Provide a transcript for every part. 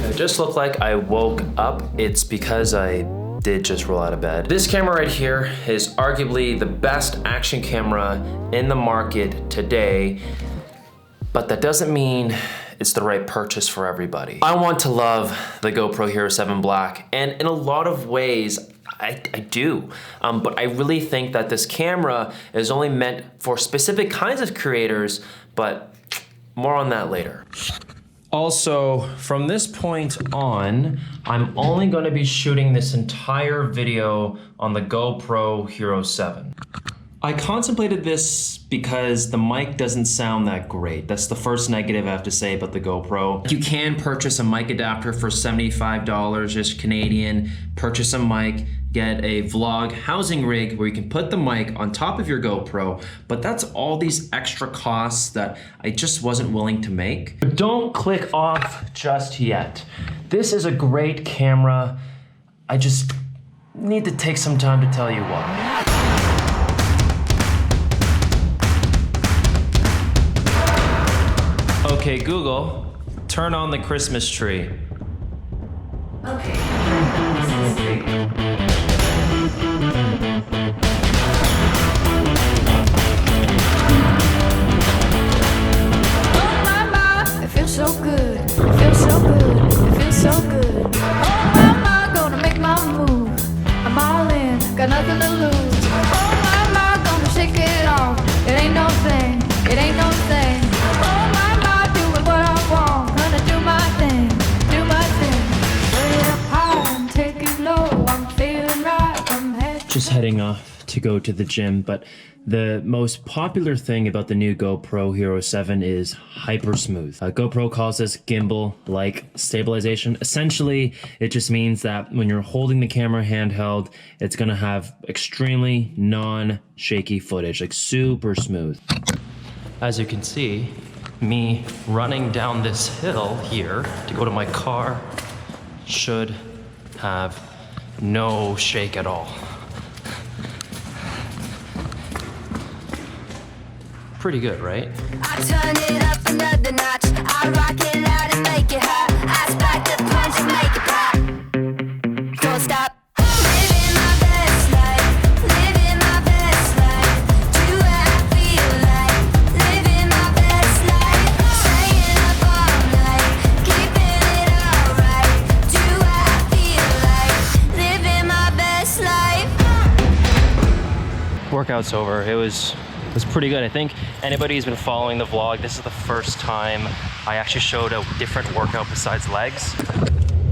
I just look like I woke up. It's because I did just roll out of bed. This camera right here is arguably the best action camera in the market today, but that doesn't mean it's the right purchase for everybody. I want to love the GoPro Hero 7 Black, and in a lot of ways, I do. But I really think that this camera is only meant for specific kinds of creators, but more on that later. Also, from this point on, I'm only gonna be shooting this entire video on the GoPro Hero 7. I contemplated this because the mic doesn't sound that great. That's the first negative I have to say about the GoPro. You can purchase a mic adapter for $75, just Canadian. Purchase a mic, get a vlog housing rig where you can put the mic on top of your GoPro, but that's all these extra costs that I just wasn't willing to make. But don't click off just yet. This is a great camera. I just need to take some time to tell you why. Okay, Google, turn on the Christmas tree. Okay. It feels so good. It feels so good. It feels so good. Oh mama, gonna make my move. I'm all in, got nothing to lose. Oh mama, gonna shake it off. It ain't no thing. It ain't no thing. Oh mama, doing what I want. Gonna do my thing. Do my thing. Way up high and take it low. I'm feeling right. I'm head. Just heading off to go to the gym, but the most popular thing about the new GoPro Hero 7 is HyperSmooth. GoPro calls this gimbal-like stabilization. Essentially, it just means that when you're holding the camera handheld, it's gonna have extremely non-shaky footage, like super smooth. As you can see, me running down this hill here to go to my car should have no shake at all. Pretty good, right? I turn it up another notch. I rock it loud and make it hot. I spike the punch and make it pop. Don't stop. Living my best life. Living my best life. Do what I feel like. Living my best life. Staying up all night. Keeping it alright. Do what I feel like. Living my best life. Workout's over. It was pretty good. I think anybody who's been following the vlog, this is the first time I actually showed a different workout besides legs.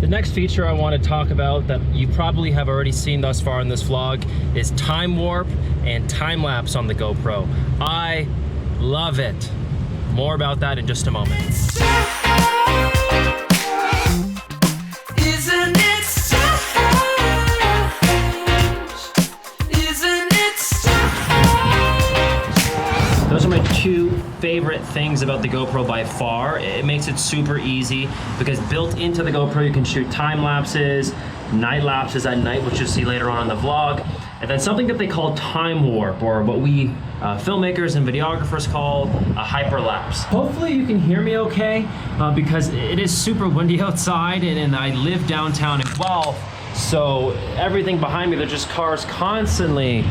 The next feature I want to talk about that you probably have already seen thus far in this vlog is time warp and time lapse on the GoPro. I love it. More about that in just a moment. Isn't it strange? Isn't it strange? Those are my two favorite things about the GoPro by far. It makes it super easy because built into the GoPro you can shoot time lapses, night lapses at night, which you'll see later on in the vlog, and then something that they call time warp, or what we filmmakers and videographers call a hyperlapse. Hopefully you can hear me okay, because it is super windy outside and I live downtown in Guelph, so everything behind me, there's just cars constantly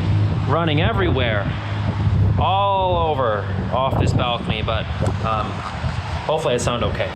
running everywhere. All over off this balcony, but hopefully I sound okay.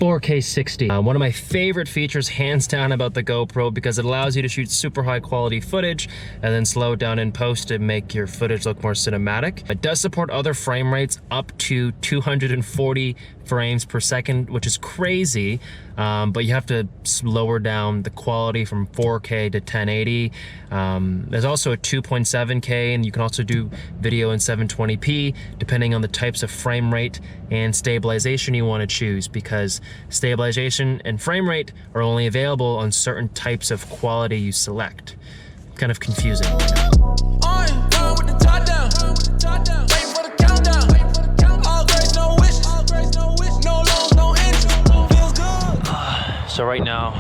4K 60. One of my favorite features hands down about the GoPro because it allows you to shoot super high quality footage and then slow it down in post to make your footage look more cinematic. It does support other frame rates up to 240 frames per second, which is crazy, but you have to lower down the quality from 4K to 1080. There's also a 2.7K, and you can also do video in 720p depending on the types of frame rate and stabilization you want to choose, because stabilization and frame rate are only available on certain types of quality you select. Kind of confusing. So right now,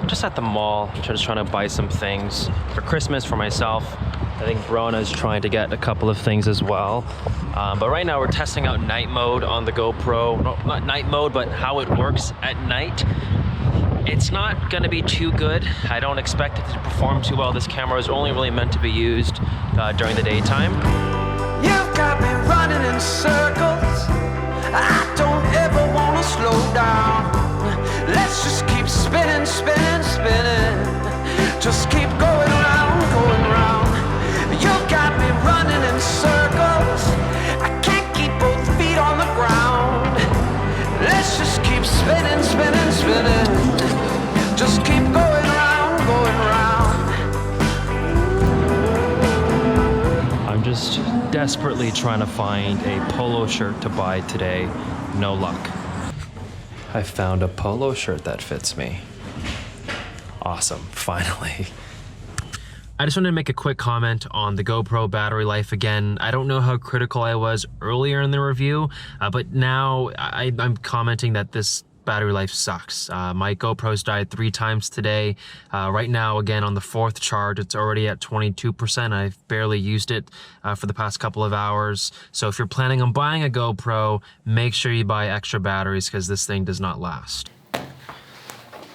just at the mall, just trying to buy some things for Christmas for myself. I think Brona's trying to get a couple of things as well. But right now we're testing out night mode on the GoPro. No, not night mode, but how it works at night. It's not gonna be too good. I don't expect it to perform too well. This camera is only really meant to be used during the daytime. You've got me running in circles. I don't ever wanna slow down. Let's just keep spinning, spinning, spinning. Just keep going round, going round. You've got me running in circles. I can't keep both feet on the ground. Let's just keep spinning, spinning, spinning. Just keep going round, going round. I'm just desperately trying to find a polo shirt to buy today. No luck. I found a polo shirt that fits me. Awesome, finally. I just wanted to make a quick comment on the GoPro battery life again. I don't know how critical I was earlier in the review, but now I'm commenting that this battery life sucks. My GoPro's died 3 times today. Right now, again, on the 4th charge, it's already at 22%. I've barely used it for the past couple of hours. So if you're planning on buying a GoPro, make sure you buy extra batteries because this thing does not last.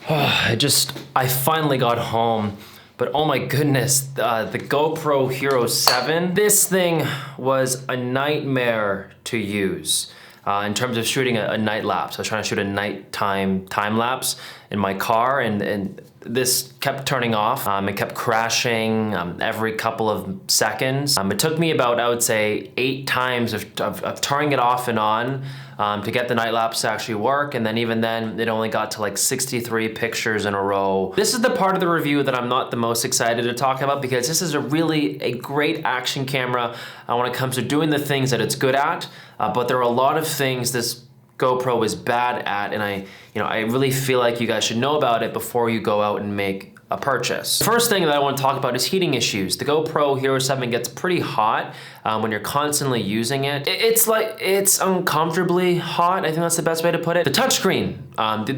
I finally got home, but oh my goodness, the GoPro Hero 7, this thing was a nightmare to use. In terms of shooting a night lapse. I was trying to shoot a nighttime time lapse in my car, and this kept turning off. It kept crashing every couple of seconds. It took me about, I would say, 8 times of turning it off and on to get the night lapse to actually work, and then even then, it only got to like 63 pictures in a row. This is the part of the review that I'm not the most excited to talk about because this is really a great action camera when it comes to doing the things that it's good at, but there are a lot of things this GoPro is bad at, and I really feel like you guys should know about it before you go out and make a purchase. The first thing that I want to talk about is heating issues. The GoPro Hero 7 gets pretty hot when you're constantly using it. It's uncomfortably hot. I think that's the best way to put it. The touchscreen,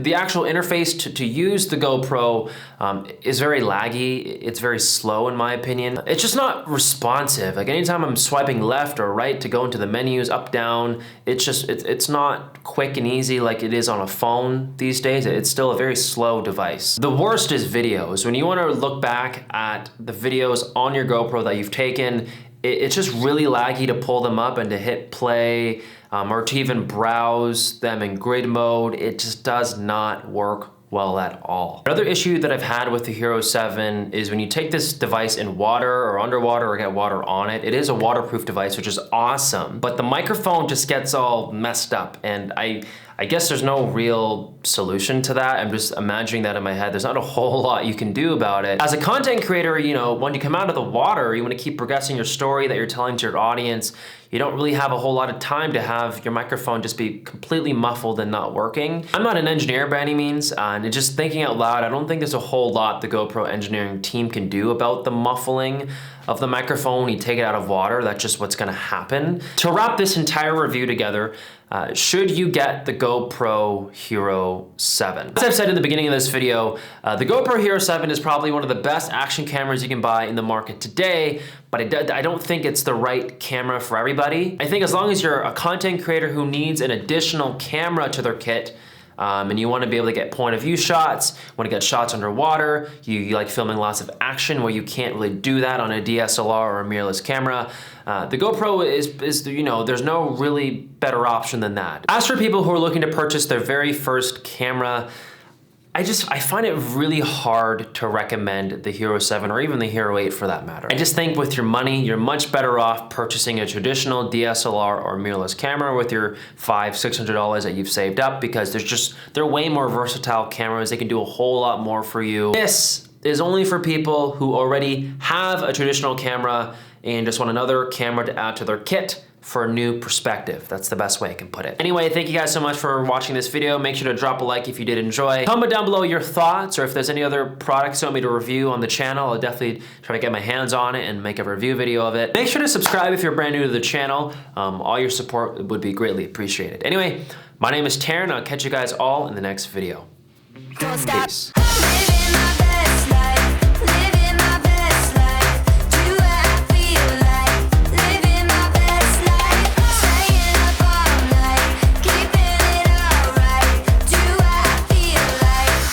the actual interface to use the GoPro is very laggy. It's very slow in my opinion. It's just not responsive. Like anytime I'm swiping left or right to go into the menus, up, down, it's not quick and easy like it is on a phone these days. It's still a very slow device. The worst is videos. When you want to look back at the videos on your GoPro that you've taken, it's just really laggy to pull them up and to hit play or to even browse them in grid mode. It just does not work well at all. Another issue that I've had with the Hero 7 is when you take this device in water or underwater or get water on it, it is a waterproof device, which is awesome, but the microphone just gets all messed up, and I guess there's no real solution to that. I'm just imagining that in my head. There's not a whole lot you can do about it. As a content creator, when you come out of the water, you want to keep progressing your story that you're telling to your audience. You don't really have a whole lot of time to have your microphone just be completely muffled and not working. I'm not an engineer by any means, and just thinking out loud, I don't think there's a whole lot the GoPro engineering team can do about the muffling of the microphone when you take it out of water. That's just what's gonna happen. To wrap this entire review together, should you get the GoPro Hero 7? As I've said in the beginning of this video, the GoPro Hero 7 is probably one of the best action cameras you can buy in the market today, but I don't think it's the right camera for everybody. I think as long as you're a content creator who needs an additional camera to their kit, and you want to be able to get point of view shots, want to get shots underwater, you like filming lots of action where you can't really do that on a DSLR or a mirrorless camera, the GoPro is there's no really better option than that. As for people who are looking to purchase their very first camera, I find it really hard to recommend the Hero 7 or even the Hero 8 for that matter. I just think with your money, you're much better off purchasing a traditional DSLR or mirrorless camera with your $500-600 that you've saved up, because they're way more versatile cameras. They can do a whole lot more for you. This is only for people who already have a traditional camera and just want another camera to add to their kit for a new perspective. That's the best way I can put it. Anyway, thank you guys so much for watching this video. Make sure to drop a like if you did enjoy. Comment down below your thoughts, or if there's any other products you want me to review on the channel. I'll definitely try to get my hands on it and make a review video of it. Make sure to subscribe if you're brand new to the channel. All your support would be greatly appreciated. Anyway, my name is Taryn. I'll catch you guys all in the next video. Don't stop. Peace.